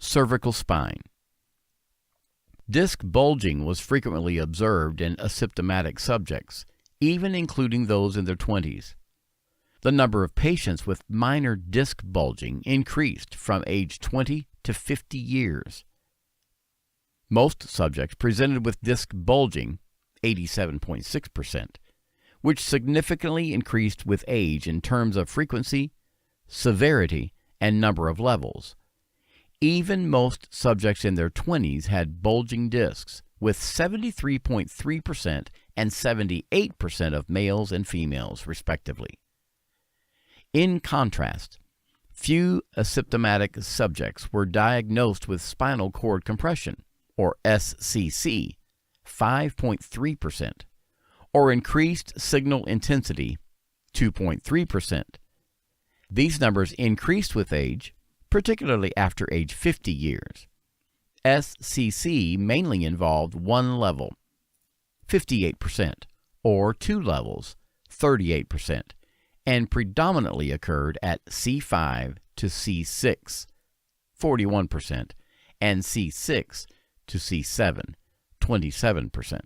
Cervical spine. Disc bulging was frequently observed in asymptomatic subjects, even including those in their 20s. The number of patients with minor disc bulging increased from age 20 to 50 years. Most subjects presented with disc bulging, 87.6%, which significantly increased with age in terms of frequency, severity, and number of levels. Even most subjects in their 20s had bulging discs, with 73.3% and 78% of males and females, respectively. In contrast, few asymptomatic subjects were diagnosed with spinal cord compression, or SCC, 5.3%, or increased signal intensity, 2.3%. These numbers increased with age, particularly after age 50 years. SCC mainly involved one level, 58%, or two levels, 38%, and predominantly occurred at C5 to C6, 41%, and C6 to C7, 27%.